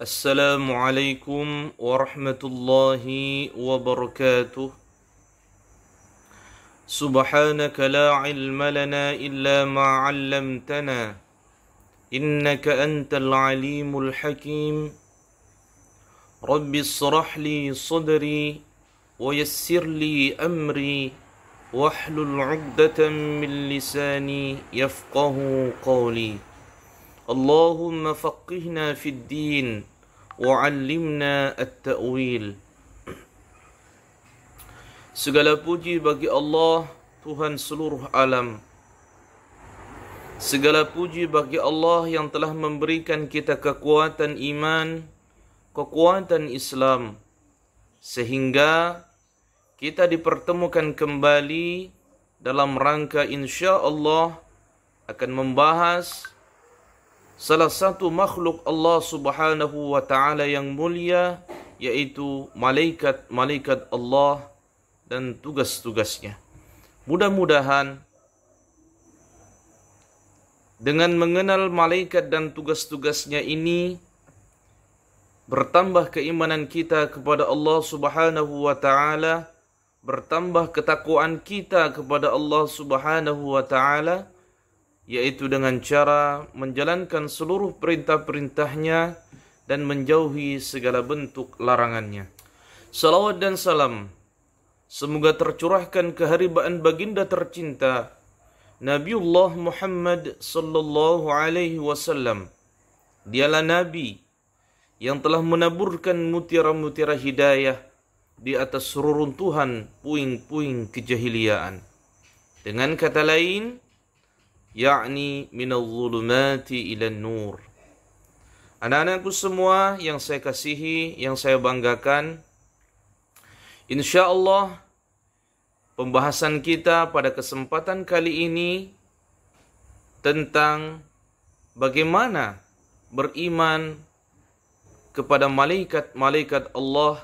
Assalamualaikum warahmatullahi wabarakatuh. Subhanaka la ilma lana illa ma 'allamtana innaka antal alimul hakim. Rabbi ishrah li sadri wa yassir li amri wahlul 'uqdatam min lisani yafqahu qawli. Allahumma faqihna fid din wa'allimna at-ta'wil. Segala puji bagi Allah, Tuhan seluruh alam. Segala puji bagi Allah yang telah memberikan kita kekuatan iman, kekuatan Islam, sehingga kita dipertemukan kembali dalam rangka insya-Allah akan membahas salah satu makhluk Allah Subhanahu wa ta'ala yang mulia, yaitu malaikat-malaikat Allah dan tugas-tugasnya. Mudah-mudahan dengan mengenal malaikat dan tugas-tugasnya ini, bertambah keimanan kita kepada Allah Subhanahu wa ta'ala, bertambah ketakwaan kita kepada Allah Subhanahu wa ta'ala, yaitu dengan cara menjalankan seluruh perintah-perintahnya dan menjauhi segala bentuk larangannya. Salawat dan salam semoga tercurahkan keharibaan baginda tercinta Nabiullah Muhammad sallallahu alaihi wasallam. Dialah nabi yang telah menaburkan mutiara-mutiara hidayah di atas reruntuhan puing-puing kejahiliaan. Dengan kata lain, yakni minal zulumati ilan nur. Anak-anakku semua yang saya kasihi, yang saya banggakan, insyaallah pembahasan kita pada kesempatan kali ini tentang bagaimana beriman kepada malaikat-malaikat Allah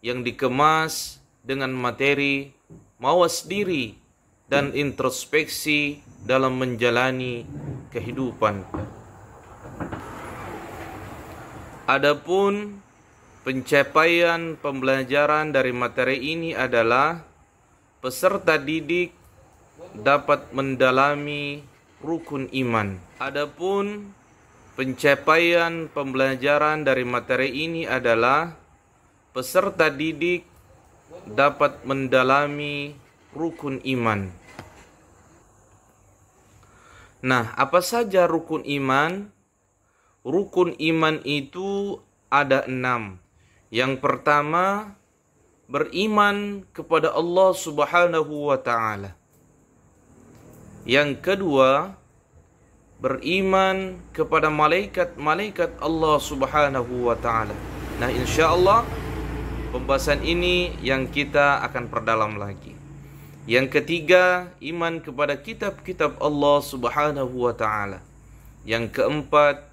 yang dikemas dengan materi mawas diri dan introspeksi dalam menjalani kehidupan. Adapun pencapaian pembelajaran dari materi ini adalah peserta didik dapat mendalami rukun iman. Adapun pencapaian pembelajaran dari materi ini adalah peserta didik dapat mendalami rukun iman. Nah, apa saja rukun iman? Rukun iman itu ada 6. Yang pertama, beriman kepada Allah Subhanahu wa ta'ala. Yang kedua, beriman kepada malaikat-malaikat Allah Subhanahu wa ta'ala. Nah, insyaallah pembahasan ini yang kita akan perdalam lagi. Yang ketiga, iman kepada kitab-kitab Allah Subhanahu wa ta'ala. Yang keempat,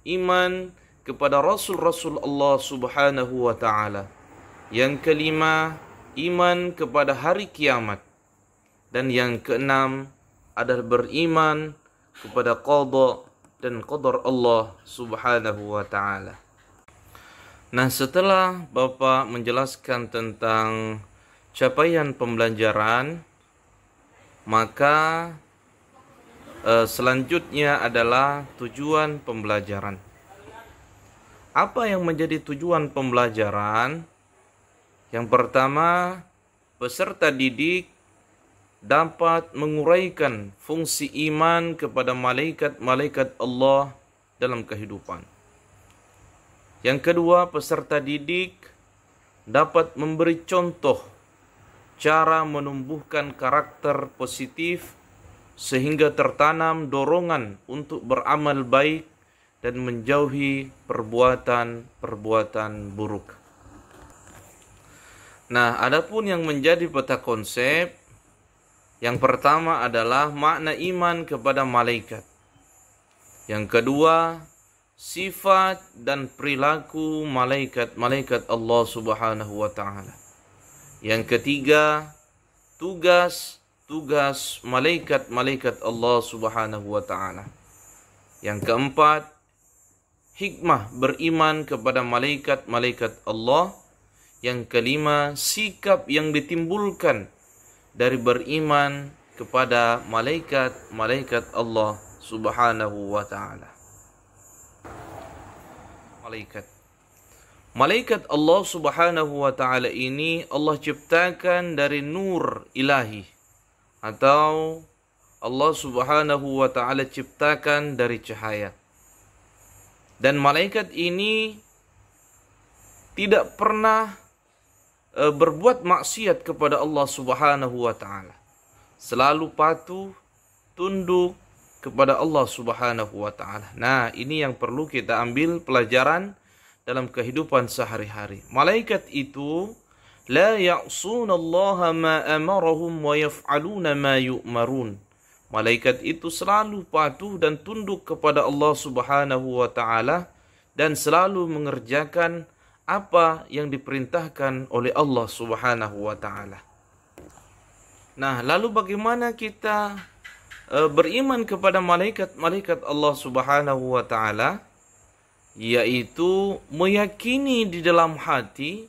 iman kepada rasul-rasul Allah Subhanahu wa ta'ala. Yang kelima, iman kepada hari kiamat. Dan yang keenam adalah beriman kepada qada dan qadar Allah Subhanahu wa ta'ala. Nah, setelah Bapak menjelaskan tentang capaian pembelajaran, maka selanjutnya adalah tujuan pembelajaran. Apa yang menjadi tujuan pembelajaran? Yang pertama, peserta didik dapat menguraikan fungsi iman kepada malaikat-malaikat Allah dalam kehidupan. Yang kedua, peserta didik dapat memberi contoh cara menumbuhkan karakter positif sehingga tertanam dorongan untuk beramal baik dan menjauhi perbuatan-perbuatan buruk. Nah, adapun yang menjadi peta konsep, yang pertama adalah makna iman kepada malaikat. Yang kedua, sifat dan perilaku malaikat-malaikat Allah Subhanahu wa ta'ala. Yang ketiga, tugas malaikat-malaikat Allah Subhanahu wa ta'ala. Yang keempat, hikmah beriman kepada malaikat-malaikat Allah. Yang kelima, sikap yang ditimbulkan dari beriman kepada malaikat-malaikat Allah Subhanahu wa ta'ala. Malaikat Allah Subhanahu wa ta'ala ini Allah ciptakan dari nur ilahi, atau Allah Subhanahu wa ta'ala ciptakan dari cahaya. Dan malaikat ini tidak pernah berbuat maksiat kepada Allah Subhanahu wa ta'ala. Selalu patuh, tunduk kepada Allah Subhanahu wa ta'ala. Nah, ini yang perlu kita ambil pelajaran dalam kehidupan sehari-hari. Malaikat itu la ya'sunallaha ma amarahum wa yaf'aluna ma yu'marun. Malaikat itu selalu patuh dan tunduk kepada Allah Subhanahu wa ta'ala dan selalu mengerjakan apa yang diperintahkan oleh Allah Subhanahu wa ta'ala. Nah, lalu bagaimana kita beriman kepada malaikat-malaikat Allah Subhanahu wa ta'ala? Yaitu meyakini di dalam hati,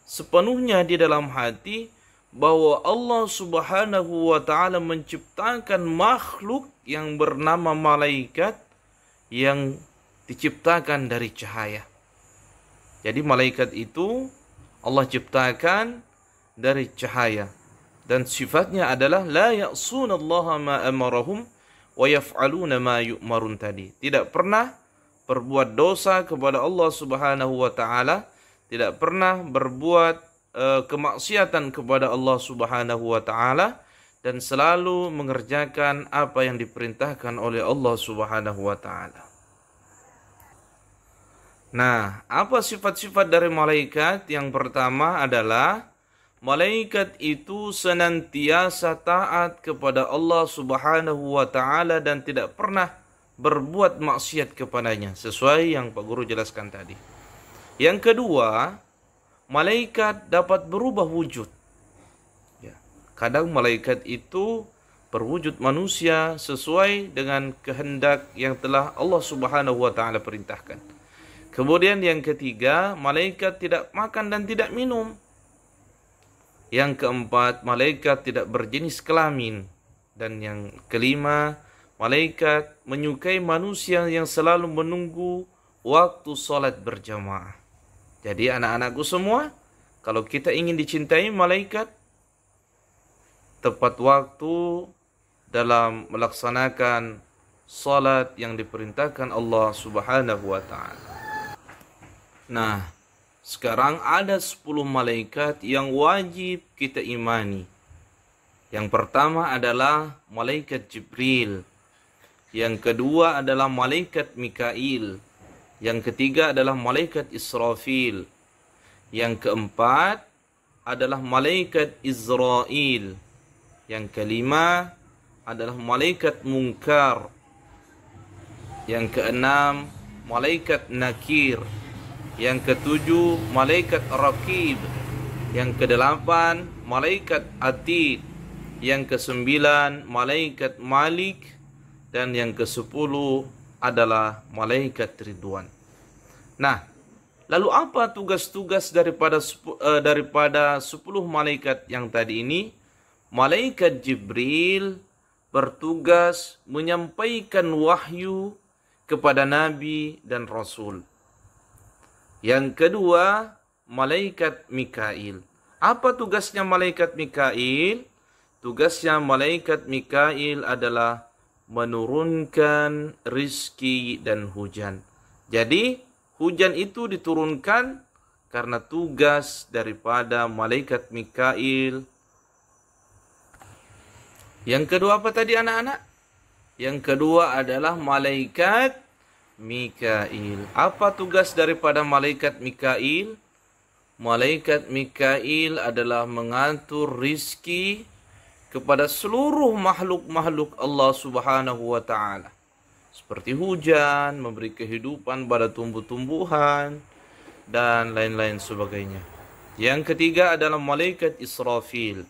sepenuhnya di dalam hati, bahwa Allah Subhanahu wa ta'ala menciptakan makhluk yang bernama malaikat yang diciptakan dari cahaya. Jadi malaikat itu Allah ciptakan dari cahaya, dan sifatnya adalah la ya'sunallaha ma amarahum wa yaf'aluna ma yu'marun tadi. Tidak pernah berbuat dosa kepada Allah Subhanahu wa ta'ala, tidak pernah berbuat kemaksiatan kepada Allah Subhanahu wa ta'ala, dan selalu mengerjakan apa yang diperintahkan oleh Allah Subhanahu wa ta'ala. Nah, apa sifat-sifat dari malaikat? Yang pertama adalah malaikat itu senantiasa taat kepada Allah Subhanahu wa ta'ala dan tidak pernah berbuat maksiat kepadanya, sesuai yang Pak Guru jelaskan tadi. Yang kedua, malaikat dapat berubah wujud. Ya, kadang malaikat itu berwujud manusia sesuai dengan kehendak yang telah Allah Subhanahu wa ta'ala perintahkan. Kemudian yang ketiga, malaikat tidak makan dan tidak minum. Yang keempat, malaikat tidak berjenis kelamin. Dan yang kelima, malaikat menyukai manusia yang selalu menunggu waktu salat berjamaah. Jadi anak-anakku semua, kalau kita ingin dicintai malaikat, tepat waktu dalam melaksanakan salat yang diperintahkan Allah Subhanahu wa ta'ala. Nah, sekarang ada 10 malaikat yang wajib kita imani. Yang pertama adalah malaikat Jibril. Yang kedua adalah malaikat Mikail. Yang ketiga adalah malaikat Israfil. Yang keempat adalah malaikat Israel. Yang kelima adalah malaikat Munkar. Yang keenam malaikat Nakir. Yang ketujuh, malaikat Raqib. Yang kedelapan, malaikat Atid. Yang kesembilan, malaikat Malik. Dan yang kesepuluh adalah malaikat Ridwan. Nah, lalu apa tugas-tugas daripada 10 malaikat yang tadi ini? Malaikat Jibril bertugas menyampaikan wahyu kepada Nabi dan Rasul. Yang kedua, malaikat Mikail. Apa tugasnya malaikat Mikail? Tugasnya malaikat Mikail adalah menurunkan rizki dan hujan. Jadi, hujan itu diturunkan karena tugas daripada malaikat Mikail. Yang kedua apa tadi anak-anak? Yang kedua adalah malaikat Mikail. Apa tugas daripada malaikat Mikail? Malaikat Mikail adalah mengatur rizki kepada seluruh makhluk-makhluk Allah Subhanahu wa ta'ala. Seperti hujan, memberi kehidupan pada tumbuh-tumbuhan, dan lain-lain sebagainya. Yang ketiga adalah malaikat Israfil.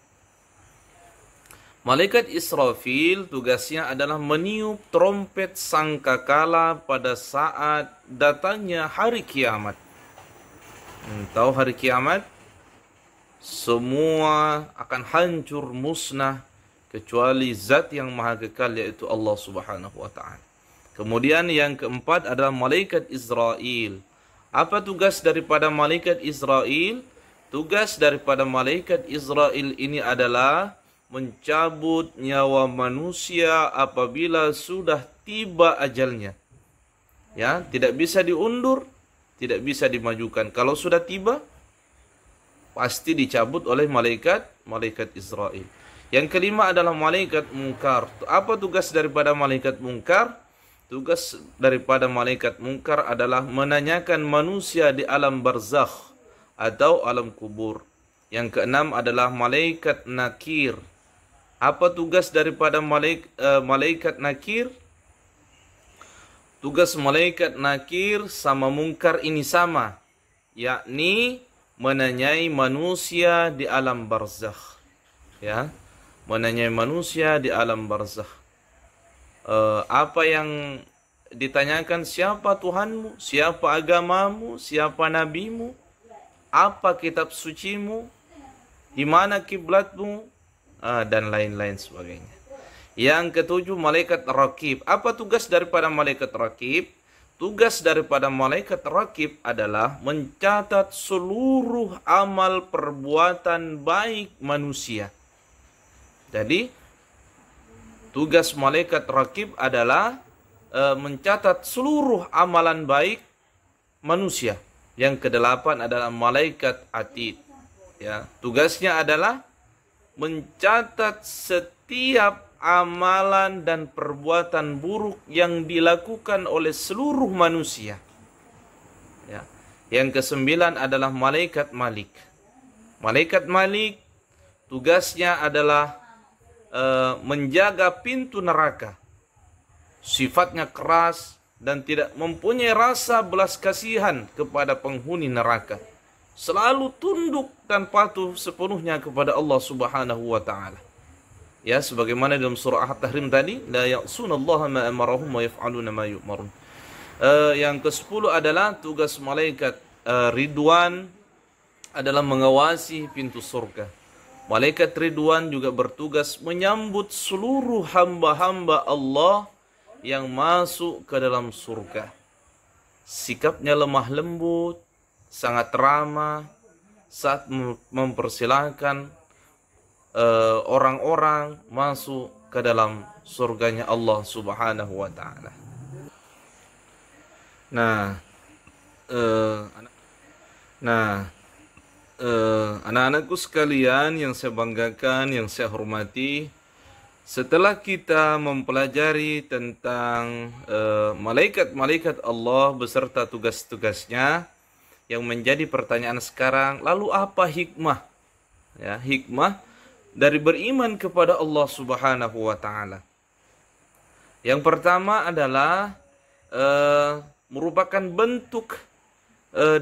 Malaikat Israfil tugasnya adalah meniup trompet sangkakala pada saat datangnya hari kiamat. Tahu hari kiamat? Semua akan hancur musnah kecuali zat yang maha kekal, yaitu Allah Subhanahu wa ta'ala. Kemudian yang keempat adalah malaikat Israel. Apa tugas daripada malaikat Israel? Tugas daripada malaikat Israel ini adalah mencabut nyawa manusia apabila sudah tiba ajalnya. Ya, tidak bisa diundur, tidak bisa dimajukan. Kalau sudah tiba, pasti dicabut oleh malaikat Israel. Yang kelima adalah malaikat mungkar. Apa tugas daripada malaikat mungkar? Tugas daripada malaikat mungkar adalah menanyakan manusia di alam barzakh atau alam kubur. Yang keenam adalah malaikat nakir. Apa tugas daripada malaikat nakir? Tugas malaikat nakir sama mungkar ini sama, yakni menanyai manusia di alam barzakh. Ya, menanyai manusia di alam barzakh. Apa yang ditanyakan? Siapa Tuhanmu? Siapa agamamu? Siapa nabimu? Apa kitab sucimu? Di mana kiblatmu? Dan lain-lain sebagainya. Yang ketujuh, malaikat raqib. Apa tugas daripada malaikat raqib? Tugas daripada malaikat raqib adalah mencatat seluruh amal perbuatan baik manusia. Jadi, tugas malaikat raqib adalah mencatat seluruh amalan baik manusia. Yang kedelapan adalah malaikat atid. Ya, tugasnya adalah mencatat setiap amalan dan perbuatan buruk yang dilakukan oleh seluruh manusia. Ya. Yang kesembilan adalah malaikat malik. Malaikat malik tugasnya adalah menjaga pintu neraka. Sifatnya keras dan tidak mempunyai rasa belas kasihan kepada penghuni neraka. Selalu tunduk dan patuh sepenuhnya kepada Allah Subhanahu wa ta'ala. Ya, sebagaimana dalam surah At-Tahrim tadi, la ya'sunallaha ma amarahum wa yaf'aluna ma yu'marun. Yang ke-10 adalah tugas malaikat Ridwan adalah mengawasi pintu surga. Malaikat Ridwan juga bertugas menyambut seluruh hamba-hamba Allah yang masuk ke dalam surga. Sikapnya lemah lembut, sangat ramah saat mempersilahkan orang-orang masuk ke dalam surganya Allah Subhanahu wa ta'ala. Anak-anakku sekalian yang saya banggakan, yang saya hormati, setelah kita mempelajari tentang malaikat-malaikat Allah beserta tugas-tugasnya, yang menjadi pertanyaan sekarang, lalu apa hikmah? Ya, hikmah dari beriman kepada Allah Subhanahu wa ta'ala. Yang pertama adalah merupakan bentuk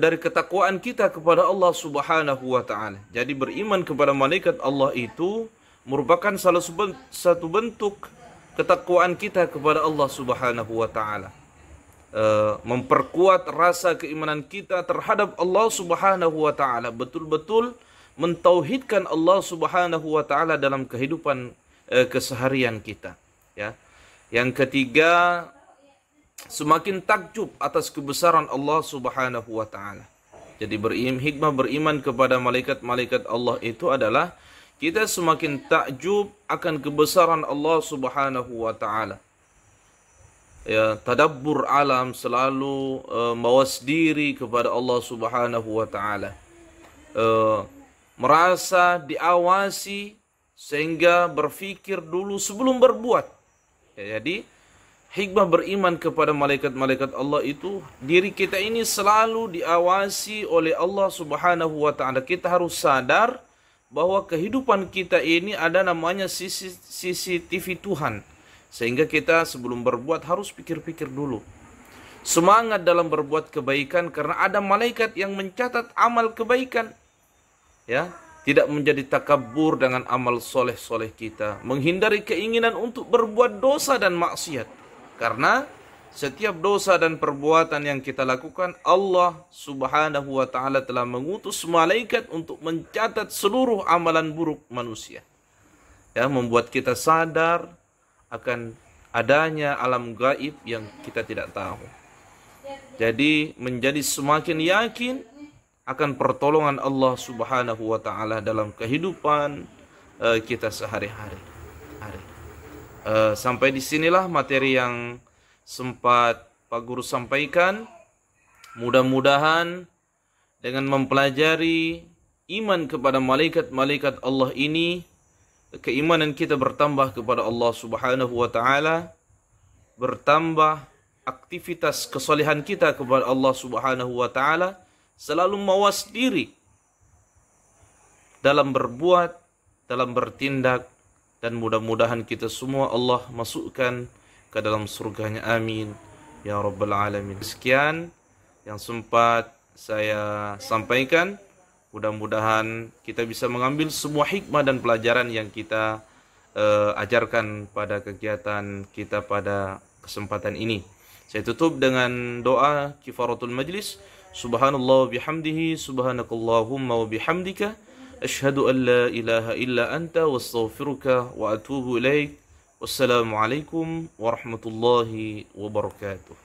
dari ketakwaan kita kepada Allah Subhanahu wa ta'ala. Jadi beriman kepada malaikat Allah itu merupakan salah satu bentuk ketakwaan kita kepada Allah Subhanahu wa ta'ala. Memperkuat rasa keimanan kita terhadap Allah Subhanahu wa ta'ala, betul-betul mentauhidkan Allah Subhanahu wa ta'ala dalam kehidupan keseharian kita. Ya. Yang ketiga, semakin takjub atas kebesaran Allah Subhanahu wa ta'ala. Jadi hikmah beriman kepada malaikat-malaikat Allah itu adalah kita semakin takjub akan kebesaran Allah Subhanahu wa ta'ala. Ya, tadabbur alam, selalu mawas diri kepada Allah Subhanahu wa ta'ala. Merasa diawasi sehingga berfikir dulu sebelum berbuat. Ya, jadi hikmah beriman kepada malaikat-malaikat Allah itu, diri kita ini selalu diawasi oleh Allah Subhanahu wa ta'ala. Kita harus sadar bahwa kehidupan kita ini ada namanya CCTV Tuhan. Sehingga kita sebelum berbuat harus pikir-pikir dulu. Semangat dalam berbuat kebaikan karena ada malaikat yang mencatat amal kebaikan. Ya, tidak menjadi takabur dengan amal soleh-soleh kita, menghindari keinginan untuk berbuat dosa dan maksiat. Karena setiap dosa dan perbuatan yang kita lakukan, Allah Subhanahu wa Ta'ala telah mengutus malaikat untuk mencatat seluruh amalan buruk manusia. Ya, membuat kita sadar akan adanya alam gaib yang kita tidak tahu. Jadi menjadi semakin yakin akan pertolongan Allah Subhanahu wa Ta'ala dalam kehidupan kita sehari-hari. Sampai disinilah materi yang sempat Pak Guru sampaikan. Mudah-mudahan dengan mempelajari iman kepada malaikat-malaikat Allah ini, keimanan kita bertambah kepada Allah Subhanahu wa Ta'ala, bertambah aktivitas kesolehan kita kepada Allah Subhanahu wa Ta'ala, selalu mawas diri dalam berbuat, dalam bertindak, dan mudah-mudahan kita semua Allah masukkan ke dalam surganya. Amin ya rabbal alamin. Sekian yang sempat saya sampaikan. Mudah-mudahan kita bisa mengambil semua hikmah dan pelajaran yang kita ajarkan pada kegiatan kita pada kesempatan ini. Saya tutup dengan doa kifaratul majlis. Subhanallah bihamdihi, subhanakallahumma wa bihamdika, asyhadu an la ilaha illa anta, wa astaghfiruka wa atubu ilaik. Wassalamualaikum warahmatullahi wabarakatuh.